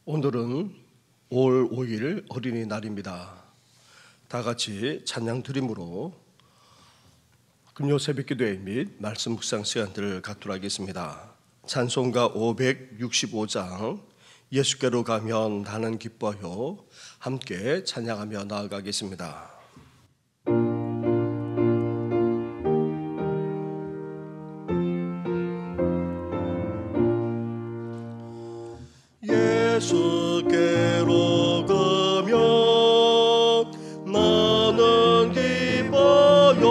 오늘은 5월 5일 어린이날입니다. 다 같이 찬양 드림으로 금요 새벽기도회 및 말씀 묵상 시간들을 갖도록 하겠습니다. 찬송가 565장 예수께로 가면 나는 기뻐요 함께 찬양하며 나아가겠습니다. 예수께로 가면 나는 기뻐요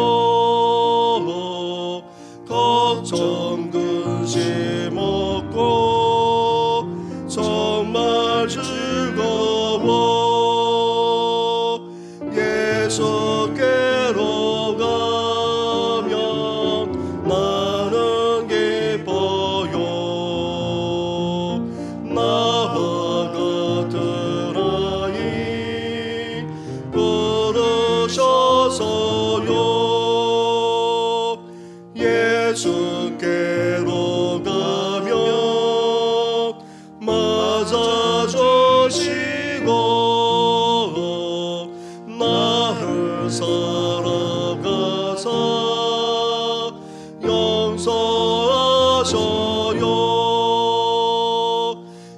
걱정 근심 없고 정말 즐거워 예수께로 가면 나는 기뻐요 나와 같은 아이 부르셔서요 예수께로 가면 맞아주시고 나를 사랑하사 용서하셔요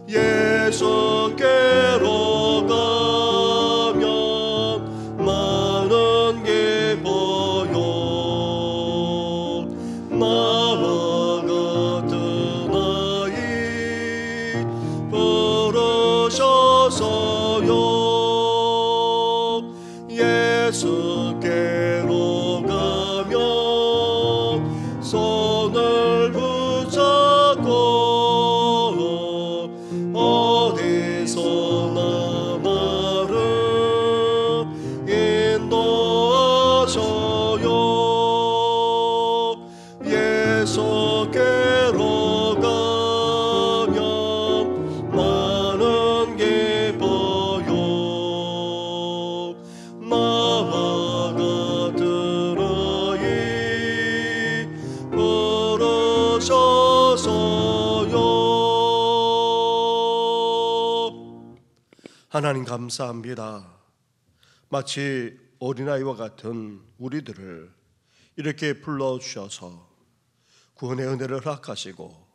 예수께로 가면 나는 기뻐요 나와 같은 아이 부르셔서요 예수께로 가면 손을 붙잡고 어디서나 나를 인도하셔요 예수께로 가면 나는 기뻐요 나와 같은 아이 부르셔서요 하나님 감사합니다. 마치 어린아이와 같은 우리들을 이렇게 불러주셔서 구원의 은혜를 허락하시고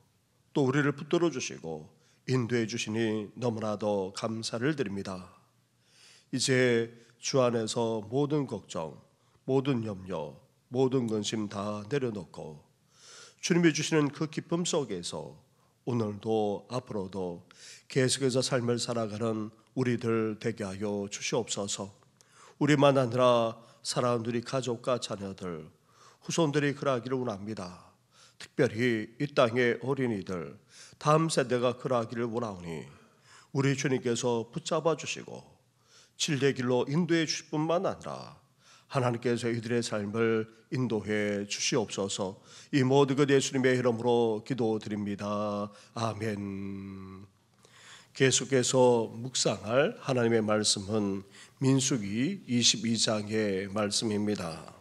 또 우리를 붙들어 주시고 인도해 주시니 너무나도 감사를 드립니다. 이제 주 안에서 모든 걱정, 모든 염려, 모든 근심 다 내려놓고 주님이 주시는 그 기쁨 속에서 오늘도 앞으로도 계속해서 삶을 살아가는 우리들 되게 하여 주시옵소서. 우리만 아니라 사랑하는 우리 가족과 자녀들, 후손들이 그러하기를 원합니다. 특별히 이 땅의 어린이들, 다음 세대가 그러하기를 원하오니 우리 주님께서 붙잡아 주시고 진리의 길로 인도해 주실 뿐만 아니라 하나님께서 이들의 삶을 인도해 주시옵소서. 이 모든 것 예수님의 이름으로 기도드립니다. 아멘. 계속해서 묵상할 하나님의 말씀은 민수기 22장의 말씀입니다.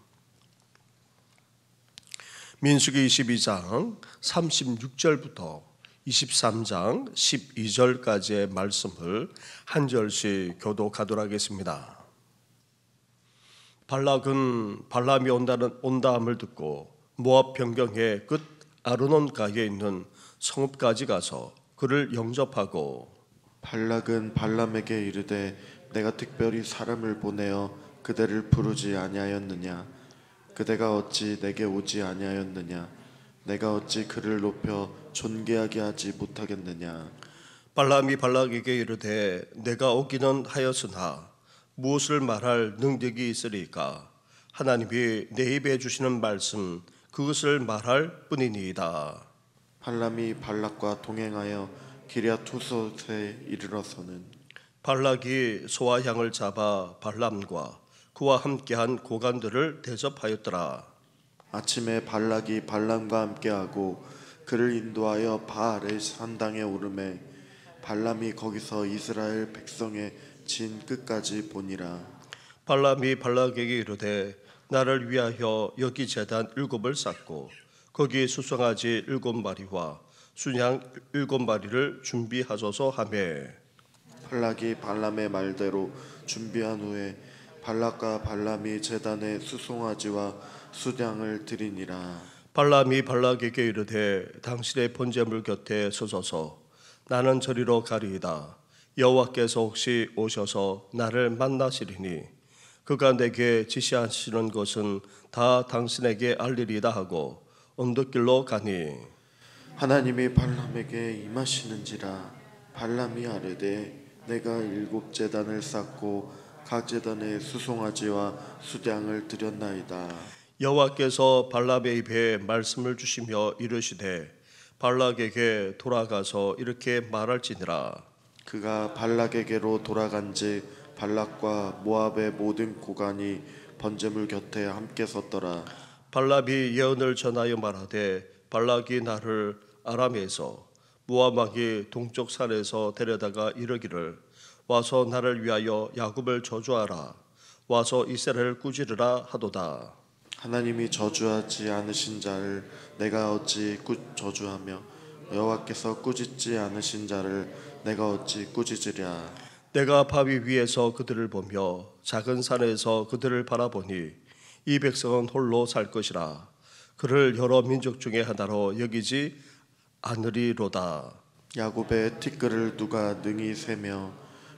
민수기 22장 36절부터 23장 12절까지의 말씀을 한 절씩 교독하도록 하겠습니다. 발락은 발람이 온다함을 듣고 모압 변경의 끝 아르논가에 있는 성읍까지 가서 그를 영접하고 발락은 발람에게 이르되 내가 특별히 사람을 보내어 그대를 부르지 아니하였느냐 그대가 어찌 내게 오지 아니하였느냐 내가 어찌 그를 높여 존귀하게 하지 못하겠느냐 발람이 발락에게 이르되 내가 오기는 하였으나 무엇을 말할 능력이 있으리까 하나님이 내 입에 주시는 말씀 그것을 말할 뿐이니이다. 발람이 발락과 동행하여 기랴투솥에 이르러서는 발락이 소와 양을 잡아 발람과 그와 함께한 고관들을 대접하였더라. 아침에 발락이 발람과 함께하고 그를 인도하여 바알의 산당에 오르매 발람이 거기서 이스라엘 백성의 진 끝까지 보니라. 발람이 발락에게 이르되 나를 위하여 여기 제단 7을 쌓고 거기에 수송아지 7마리와 순양 7마리를 준비하소서 하매 발락이 발람의 말대로 준비한 후에 발락과 발람이 제단에 수송아지와 수량을 드리니라. 발람이 발락에게 이르되 당신의 번제물 곁에 서소서. 나는 저리로 가리이다. 여호와께서 혹시 오셔서 나를 만나시리니 그가 내게 지시하시는 것은 다 당신에게 알리리다 하고 언덕길로 가니 하나님이 발람에게 임하시는지라. 발람이 아뢰되 내가 7 제단을 쌓고 각 제단에 수송아지와 수량을 드렸나이다. 여호와께서 발람의 입에 말씀을 주시며 이르시되 발락에게 돌아가서 이렇게 말할지니라. 그가 발락에게로 돌아간즉 발락과 모압의 모든 고관이 번제물 곁에 함께 섰더라. 발람이 예언을 전하여 말하되 발락이 나를 아람에서 모압 왕이 동쪽 산에서 데려다가 이르기를 와서 나를 위하여 야곱을 저주하라. 와서 이스라엘을 꾸지르라 하도다. 하나님이 저주하지 않으신 자를 내가 어찌 저주하며 여호와께서 꾸짖지 않으신 자를 내가 어찌 꾸짖으랴. 내가 바위 위에서 그들을 보며 작은 산에서 그들을 바라보니 이 백성은 홀로 살 것이라. 그를 여러 민족 중에 하나로 여기지 않으리로다. 야곱의 티끌을 누가 능히 세며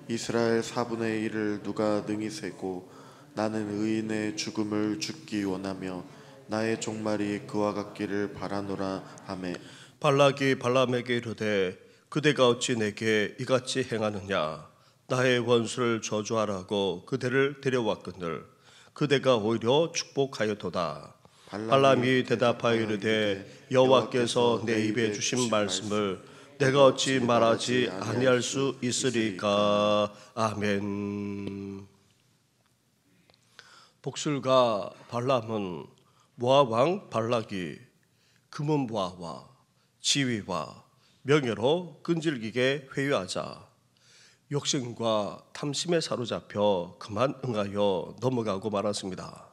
이스라엘 4분의 1을 누가 능히 세고 나는 의인의 죽음을 죽기 원하며 나의 종말이 그와 같기를 바라노라 하매 발락이 발람에게 이르되 그대가 어찌 내게 이같이 행하느냐. 나의 원수를 저주하라고 그대를 데려왔거늘 그대가 오히려 축복하였도다. 발람이 대답하여 이르되 여호와께서 내 입에 주신 말씀을 내가 어찌 말하지 아니할 수 있으리까. 아멘. 복술가 발람은 모압 왕 발락이 금은보화와 지위와 명예로 끈질기게 회유하자 욕심과 탐심에 사로잡혀 그만 응하여 넘어가고 말았습니다.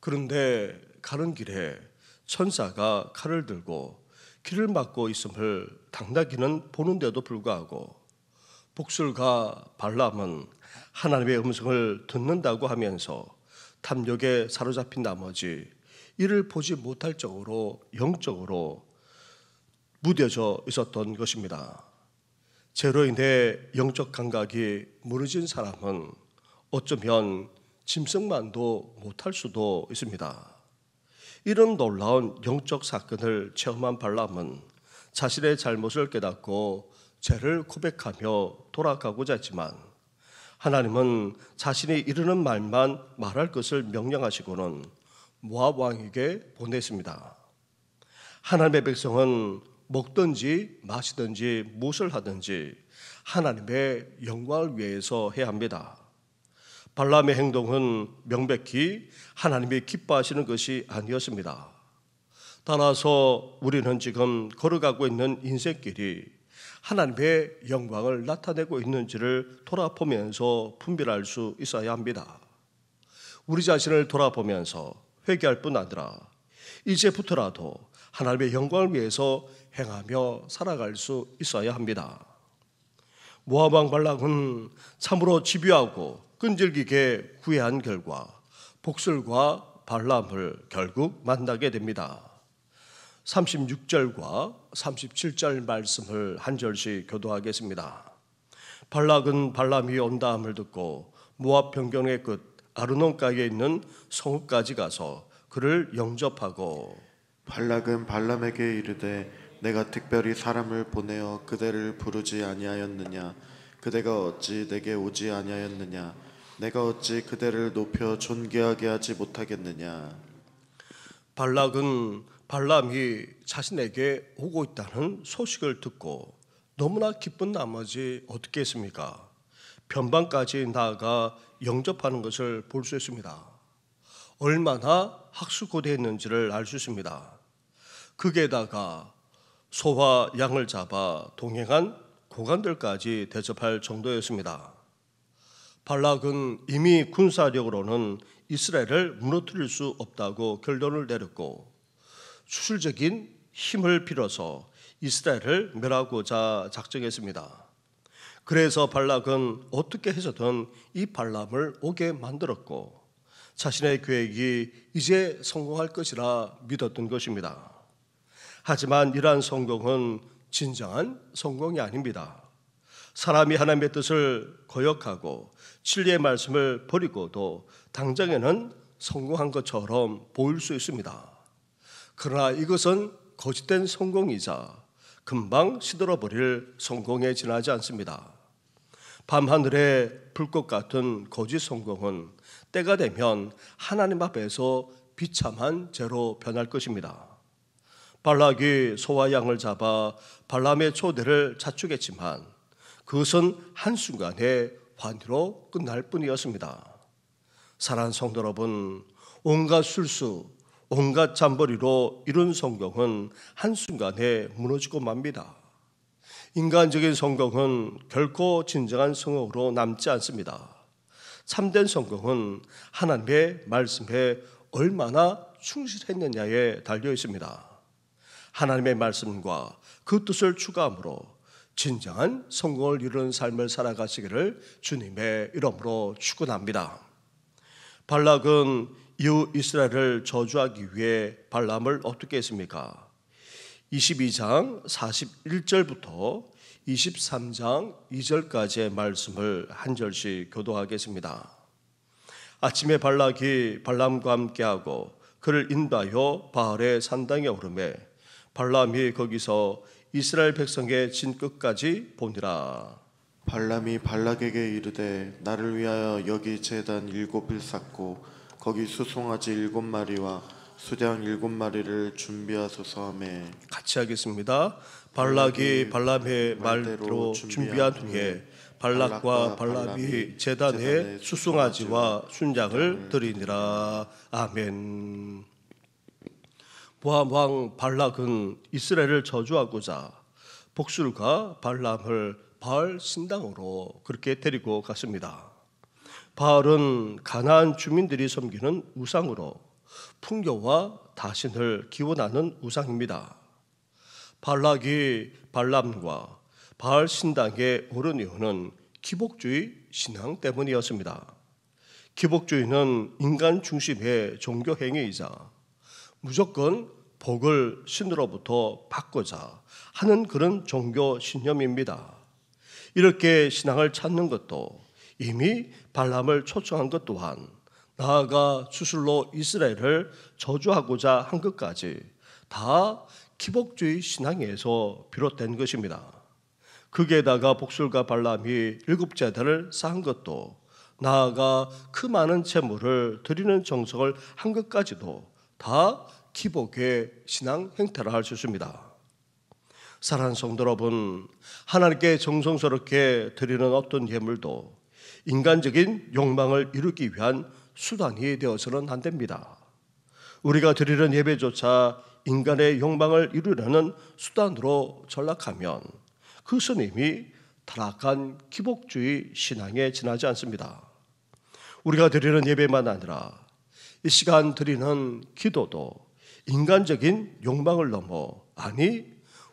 그런데 가는 길에 천사가 칼을 들고 길을 막고 있음을 당나귀는 보는데도 불구하고 복술가 발람은 하나님의 음성을 듣는다고 하면서 탐욕에 사로잡힌 나머지 이를 보지 못할 정도로 영적으로 무뎌져 있었던 것입니다. 죄로 인해 영적 감각이 무너진 사람은 어쩌면 짐승만도 못할 수도 있습니다. 이런 놀라운 영적 사건을 체험한 발람은 자신의 잘못을 깨닫고 죄를 고백하며 돌아가고자 했지만 하나님은 자신이 이르는 말만 말할 것을 명령하시고는 모압 왕에게 보냈습니다. 하나님의 백성은 먹든지 마시든지 무엇을 하든지 하나님의 영광을 위해서 해야 합니다. 발람의 행동은 명백히 하나님이 기뻐하시는 것이 아니었습니다. 따라서 우리는 지금 걸어가고 있는 인생길이 하나님의 영광을 나타내고 있는지를 돌아보면서 분별할 수 있어야 합니다. 우리 자신을 돌아보면서 회개할 뿐 아니라 이제부터라도 하나님의 영광을 위해서 행하며 살아갈 수 있어야 합니다. 모압 왕 발락은 참으로 집요하고 끈질기게 구애한 결과 복술과 발람을 결국 만나게 됩니다. 36절과 37절 말씀을 한 절씩 교도하겠습니다. 발락은 발람이 온다함을 듣고 모압 변경의 끝 아르논가에 있는 성읍까지 가서 그를 영접하고 발락은 발람에게 이르되 내가 특별히 사람을 보내어 그대를 부르지 아니하였느냐. 그대가 어찌 내게 오지 아니하였느냐. 내가 어찌 그대를 높여 존귀하게 하지 못하겠느냐. 발락은 발람이 자신에게 오고 있다는 소식을 듣고 너무나 기쁜 나머지 어떻게 했습니까? 변방까지 나아가 영접하는 것을 볼 수 있습니다. 얼마나 학수고대했는지를 알 수 있습니다. 극에다가 소와 양을 잡아 동행한 고관들까지 대접할 정도였습니다. 발락은 이미 군사력으로는 이스라엘을 무너뜨릴 수 없다고 결론을 내렸고 추술적인 힘을 빌어서 이스라엘을 멸하고자 작정했습니다. 그래서 발락은 어떻게 해서든 이 발람을 오게 만들었고 자신의 계획이 이제 성공할 것이라 믿었던 것입니다. 하지만 이러한 성공은 진정한 성공이 아닙니다. 사람이 하나님의 뜻을 거역하고 진리의 말씀을 버리고도 당장에는 성공한 것처럼 보일 수 있습니다. 그러나 이것은 거짓된 성공이자 금방 시들어버릴 성공에 지나지 않습니다. 밤하늘의 불꽃 같은 거짓 성공은 때가 되면 하나님 앞에서 비참한 죄로 변할 것입니다. 발락이 소와 양을 잡아 발람의 초대를 자축했지만 그것은 한순간에 환희로 끝날 뿐이었습니다. 사랑하는 성도 여러분, 온갖 술수, 온갖 잠벌이로 이룬 성공은 한순간에 무너지고 맙니다. 인간적인 성공은 결코 진정한 성공으로 남지 않습니다. 참된 성공은 하나님의 말씀에 얼마나 충실했느냐에 달려 있습니다. 하나님의 말씀과 그 뜻을 추구함으로 진정한 성공을 이루는 삶을 살아가시기를 주님의 이름으로 축원합니다. 발락은 이후 이스라엘을 저주하기 위해 발람을 어떻게 했습니까? 22장 41절부터 23장 2절까지의 말씀을 한 절씩 교도하겠습니다. 아침에 발락이 발람과 함께하고 그를 인도하여 바알의 산당에 오르매 발람이 거기서 이스라엘 백성의 진 끝까지 보니라. 발람이 발락에게 이르되 나를 위하여 여기 제단 7을 쌓고 거기 수송아지 7마리와 수장 7마리를 준비하소서 하매 같이 하겠습니다. 발락이 발람의 말대로 준비한 후에 발락과 발람이 제단에 수송아지와 순장을 드리니라. 아멘. 모압 왕 발락은 이스라엘을 저주하고자 복술과 발람을 바알 신당으로 그렇게 데리고 갔습니다. 바알은 가나안 주민들이 섬기는 우상으로 풍요와 다신을 기원하는 우상입니다. 발락이 발람과 바알 신당에 오른 이유는 기복주의 신앙 때문이었습니다. 기복주의는 인간 중심의 종교 행위이자 무조건 복을 신으로부터 받고자 하는 그런 종교 신념입니다. 이렇게 신앙을 찾는 것도 이미 발람을 초청한 것 또한 나아가 주술로 이스라엘을 저주하고자 한 것까지 다 기복주의 신앙에서 비롯된 것입니다. 거기에다가 복술과 발람이 7제단을 쌓은 것도 나아가 그 많은 재물을 드리는 정성을 한 것까지도 다 기복의 신앙 행태라 할 수 있습니다. 사랑하는 성도 여러분, 하나님께 정성스럽게 드리는 어떤 예물도 인간적인 욕망을 이루기 위한 수단이 되어서는 안 됩니다. 우리가 드리는 예배조차 인간의 욕망을 이루려는 수단으로 전락하면 그것은 이미 타락한 기복주의 신앙에 지나지 않습니다. 우리가 드리는 예배만 아니라 이 시간 드리는 기도도 인간적인 욕망을 넘어, 아니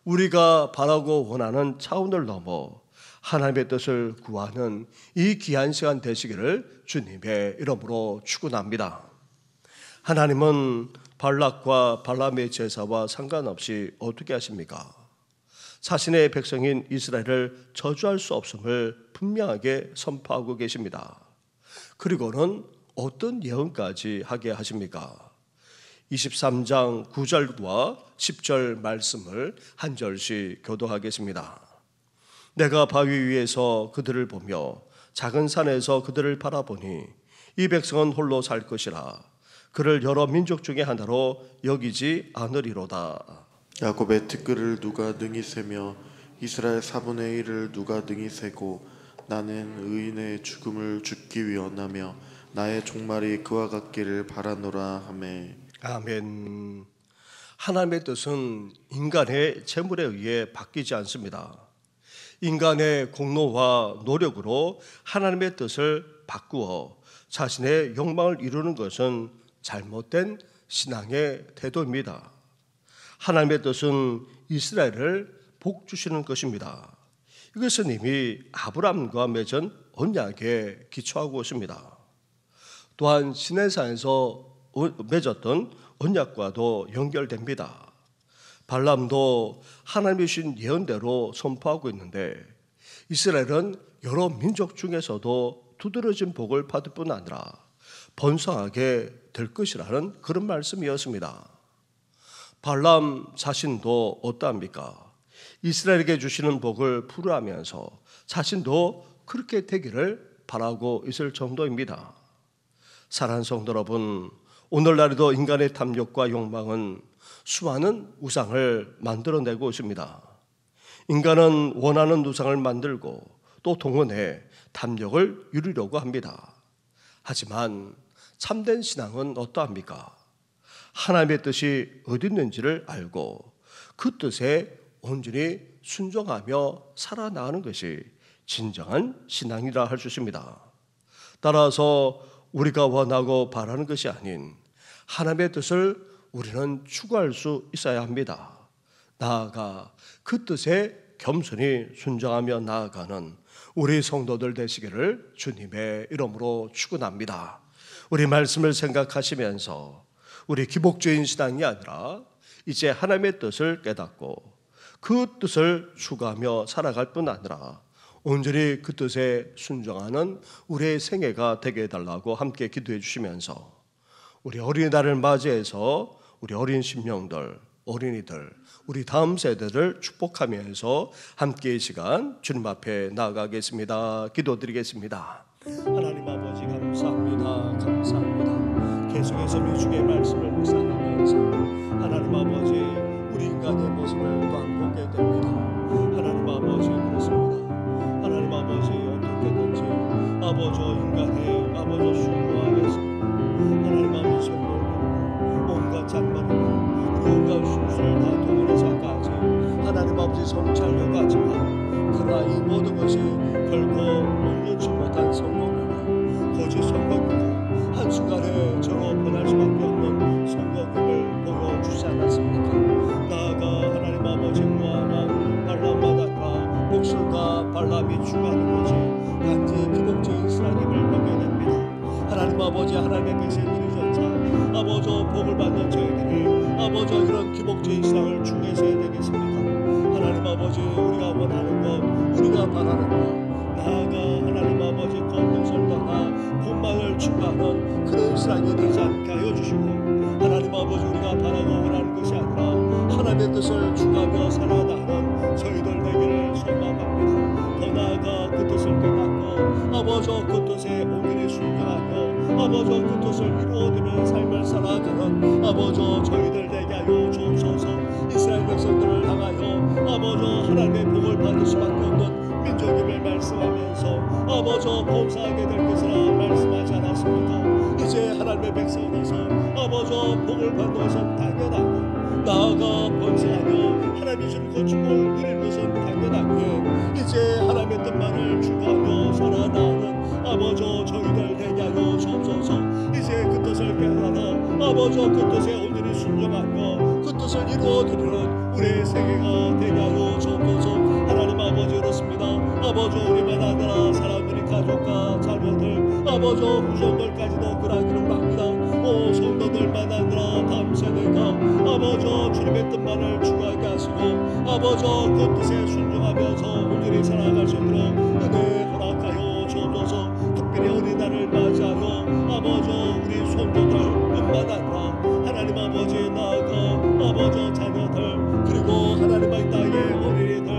우리가 바라고 원하는 차원을 넘어 하나님의 뜻을 구하는 이 귀한 시간 되시기를 주님의 이름으로 축원합니다. 하나님은 발락과 발람의 제사와 상관없이 어떻게 하십니까? 자신의 백성인 이스라엘을 저주할 수 없음을 분명하게 선포하고 계십니다. 그리고는 어떤 예언까지 하게 하십니까? 23장 9절과 10절 말씀을 한 절씩 교도하겠습니다. 내가 바위 위에서 그들을 보며 작은 산에서 그들을 바라보니 이 백성은 홀로 살 것이라. 그를 여러 민족 중에 하나로 여기지 않으리로다. 야곱의 티끌을 누가 능히 세며 이스라엘 4분의 1을 누가 능히 세고 나는 의인의 죽음을 죽기 원하며 나의 종말이 그와 같기를 바라노라 하매. 아멘. 하나님의 뜻은 인간의 재물에 의해 바뀌지 않습니다. 인간의 공로와 노력으로 하나님의 뜻을 바꾸어 자신의 욕망을 이루는 것은 잘못된 신앙의 태도입니다. 하나님의 뜻은 이스라엘을 복 주시는 것입니다. 이것은 이미 아브라함과 맺은 언약에 기초하고 있습니다. 또한 시내산에서 맺었던 언약과도 연결됩니다. 발람도 하나님이 주신 예언대로 선포하고 있는데 이스라엘은 여러 민족 중에서도 두드러진 복을 받을 뿐 아니라 번성하게 될 것이라는 그런 말씀이었습니다. 발람 자신도 어떠합니까? 이스라엘에게 주시는 복을 부러하면서 자신도 그렇게 되기를 바라고 있을 정도입니다. 사랑하는 성도 여러분, 오늘날에도 인간의 탐욕과 욕망은 수많은 우상을 만들어내고 있습니다. 인간은 원하는 우상을 만들고 또 동원해 탐욕을 이루려고 합니다. 하지만 참된 신앙은 어떠합니까? 하나님의 뜻이 어디 있는지를 알고 그 뜻에 온전히 순종하며 살아나가는 것이 진정한 신앙이라 할 수 있습니다. 따라서 우리가 원하고 바라는 것이 아닌 하나님의 뜻을 우리는 추구할 수 있어야 합니다. 나아가 그 뜻에 겸손히 순종하며 나아가는 우리 성도들 되시기를 주님의 이름으로 축원합니다. 우리 말씀을 생각하시면서 우리 기복주의 신앙이 아니라 이제 하나님의 뜻을 깨닫고 그 뜻을 추구하며 살아갈 뿐 아니라 온전히 그 뜻에 순종하는 우리의 생애가 되게 해달라고 함께 기도해 주시면서 우리 어린이날을 맞이해서 우리 어린 심령들, 어린이들, 우리 다음 세대를 축복하면서 함께 이 시간 주님 앞에 나아가겠습니다. 기도드리겠습니다. 하나님 아버지 감사합니다. 감사합니다. 계속해서 주의 말씀을 묵상하면서 하나님 아버지 우리 인간의 모습을 또한 보게 됩니다. 하나님 아버지 그렇습니다. 하나님 아버지 어떻게든지 아버지 인간의 아버지 수고하여서 하나님 아버지 온갖 잔머리와 온갖 술수를 다 동원해서까지 하나님 아버지 성찰려고 하지만 그러나 이 모든 것이 결코 온전치 못한 성공이고 거짓 성공이고 한순간에 저로 변할 수밖에 없는 성공임을 보여주지 않았습니까? 나아가 하나님 아버지 무화과 발람마다가 목술과 발람이 추구하는 것이 단지 기복적인 신앙임을 보게 됩니다. 하나님 아버지 하나님의 백성이 이루어졌자 아버지 복을 받는 저희들이 아버지 이런 기복적인 신앙을 추구해서야 되겠습니까? 하나님 아버지 우리가 원하는 것 우리가 바라는 것 나아가 하나님 아버지 거듭 설떠나 본만을 추구하는 그런 신앙이 되지 않게 하여 주시고 하나님 아버지 우리가 바라고 원하는 것이 아니라 하나님의 뜻을 추구하며 살아가는 저희들 되기를 소망합니다. 더 나아가 그 뜻을 깨닫고 아버지 그 뜻에 온전히 순종하며 아버지 그 뜻을 이루어드리는 삶을 살아가는 아버지 저희들 되게 하여 주옵소서. 이스라엘 백성들을 향하여 아버지 하나님의 복을 받을 수밖에 없는 민족임을 말씀하면서 아버지 범사하게 될 것이라 말씀하지 않았습니까? 이제 하나님의 백성으로서 아버지 복을 받는 것은 당연하고 나아가 번성하며 하나님이 주는 그 축복을 누리는 것은 당연하기에 이제 하나님의 뜻만을 추구하며 살아나가는 아버지 저희들 되게 하여 주옵소서. 이제 그 뜻을 깨달아 아버지 그 뜻에 온전히 순종하며 그 뜻을 이루어드리는 우리의 세계가 되게 하여 주옵소서. 하나님 아버지 그렇습니다. 아버지 우리만 아니라 사람들이 가족과 자녀들 아버지 후손들까지도 그러기를 바랍니다. 오 성도들만 아니라 다음 세대가 아버지 주님의 뜻만을 추구하게 하시고 아버지 그 뜻에 순종하면서 온전히 살아갈 수 있도록 은혜 허락하여 주옵소서. 특별히 어린이날을 맞이하여 아버지 우리 손주들뿐만 아니라 하나님 아버지 나아가 아버지 자녀들 그리고 하나님의 땅의 어린이들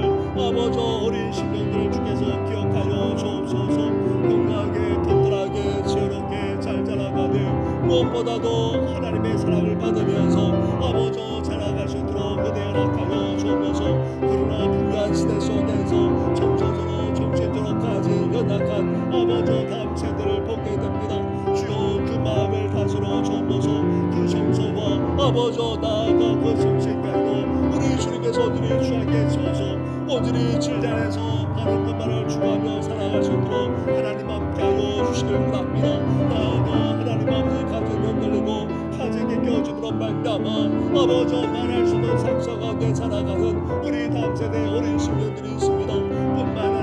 아버지 어린 심령들을 주께서 기억하여 주옵소서. 건강하게 든든하게 지혜롭게 잘 자라가되 무엇보다도 하나님의 사랑을 받으면서 아버지 자라갈 수 있도록 은혜 허락하여 주옵소서. 그러나 불리한 시대 속에서 정서적으로 정신적으로까지 연약한 아버지 다음 세대를 보게 됩니다. 주여 그 마음을 다스려 주옵소서. 그 성소와 아버지 나아가 그 성신까지도 우리 주님께서 온전히 주하게 해주소서. 온전히 질자에서 바른 것만을 추구하며 살아갈 수 있도록 하나님 함께하여 주시길 바랍니다. 나아가 하나님 아버지 가정이 흔들리고 가정이 깨어짐으로 말미암아 아버지 말할 수 없는 상처 가운데 살아가는 우리 다음 세대 어린 심령들이 있습니다. 뿐만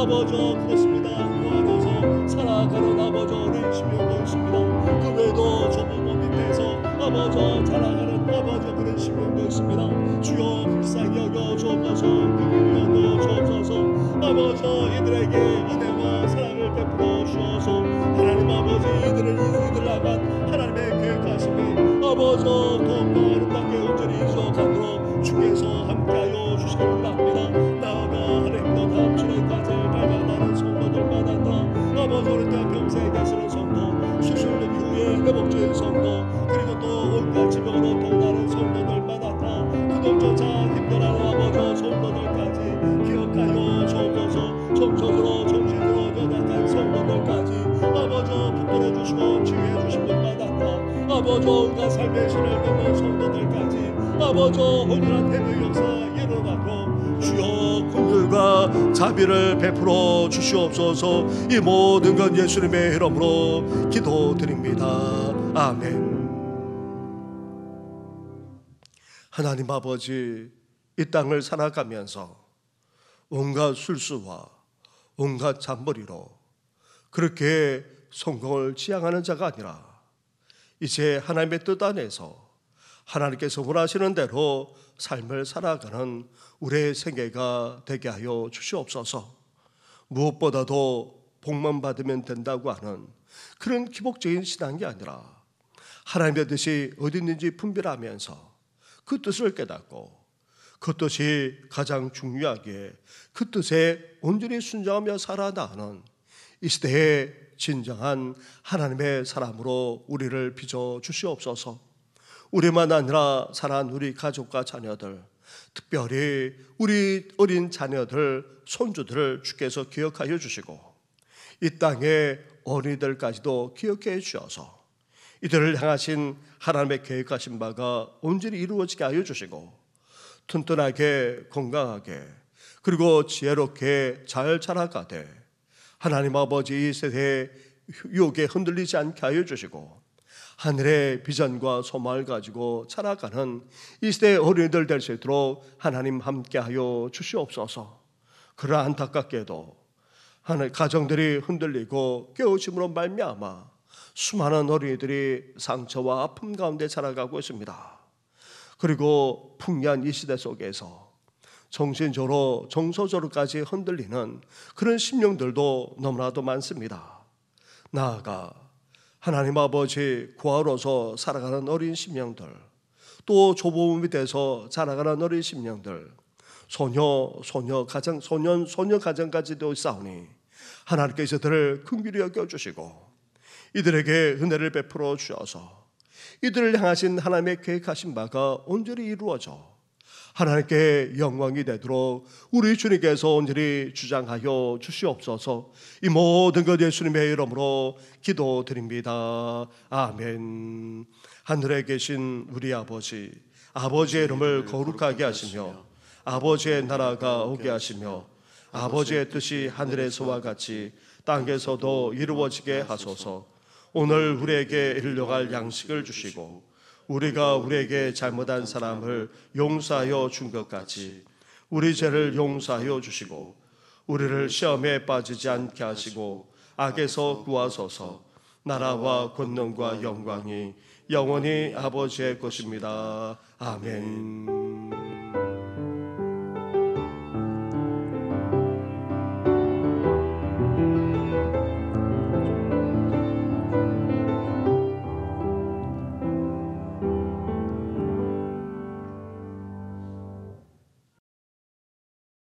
아버지 그렇습니다. 그 안에서 살아가는 아버지 어린 심령도 있습니다. 그 외에도 좁은 몸 밑에서 아버지 자라가는 아버지 그런 심령도 있습니다. 주여 불쌍히 여겨 주옵소서, 긍휼히 여겨 주옵소서. 아버지 이들에게 은혜와 사랑을 베풀어 주셔서 하나님 아버지 이들 나간 하나님의 계획하심이 아버지 더욱더 아름답게 온전히 이루어가도록 주께서 함께하여 주시길 원합니다. 나아가 하나님도 다음 주일까지 발견하는 성도들마다 아버지 오늘 때 평생 계시는 성도, 수술된 이후에 회복된 성도, 그리고 또 온갖 질병으로 통하는 성도들마다 그들조차 힘들어하는 아버지 성도들까지 기억하여 주옵소서. 정적으로 정신으로 연약한 성도들까지 아버지 붙들어 주시고 치유해 주신 분마다 아버지 온갖 삶의 신을 걷는 성도들까지 아버지 온전한 회복의 역사 일어나고 주여 긍휼과 자비를 베풀어 주시옵소서. 이 모든 건 예수님의 이름으로 기도드립니다. 아멘. 하나님 아버지, 이 땅을 살아가면서 온갖 술수와 온갖 잔머리로 그렇게 성공을 지향하는 자가 아니라 이제 하나님의 뜻 안에서 하나님께서 원하시는 대로 삶을 살아가는 우리의 생애가 되게 하여 주시옵소서. 무엇보다도 복만 받으면 된다고 하는 그런 기복적인 신앙이 아니라 하나님의 뜻이 어디 있는지 분별하면서 그 뜻을 깨닫고 그 뜻이 가장 중요하게 그 뜻에 온전히 순종하며 살아나가는 이 시대의 진정한 하나님의 사람으로 우리를 빚어 주시옵소서. 우리만 아니라 사랑하는 우리 가족과 자녀들, 특별히 우리 어린 자녀들, 손주들을 주께서 기억하여 주시고 이 땅의 어린이들까지도 기억해 주셔서 이들을 향하신 하나님의 계획하신 바가 온전히 이루어지게 하여 주시고 튼튼하게 건강하게 그리고 지혜롭게 잘 자라가되 하나님 아버지 이 세대의 유혹에 흔들리지 않게 하여 주시고 하늘의 비전과 소망을 가지고 자라가는 이 시대의 어린이들 될 수 있도록 하나님 함께하여 주시옵소서. 그러나 안타깝게도 하늘 가정들이 흔들리고 깨우침으로 말미암아 수많은 어린이들이 상처와 아픔 가운데 자라가고 있습니다. 그리고 풍요한 이 시대 속에서 정신적으로 정서적으로까지 흔들리는 그런 심령들도 너무나도 많습니다. 나아가 하나님 아버지 구하로서 살아가는 어린 심령들, 또 좁은 밑에서 자라가는 어린 심령들, 소녀 가정까지도 있사오니 하나님께서 이들을 긍휼히 여겨주시고 이들에게 은혜를 베풀어 주셔서 이들을 향하신 하나님의 계획하신 바가 온전히 이루어져 하나님께 영광이 되도록 우리 주님께서 온전히 주장하여 주시옵소서. 이 모든 것 예수님의 이름으로 기도드립니다. 아멘. 하늘에 계신 우리 아버지, 아버지의 이름을 거룩하게 하시며 아버지의 나라가 오게 하시며 아버지의 뜻이 하늘에서와 같이 땅에서도 이루어지게 하소서. 오늘 우리에게 일용할 양식을 주시고 우리가 우리에게 잘못한 사람을 용서하여 준 것 같이 우리 죄를 용서하여 주시고 우리를 시험에 빠지지 않게 하시고 악에서 구하소서. 나라와 권능과 영광이 영원히 아버지의 것입니다. 아멘.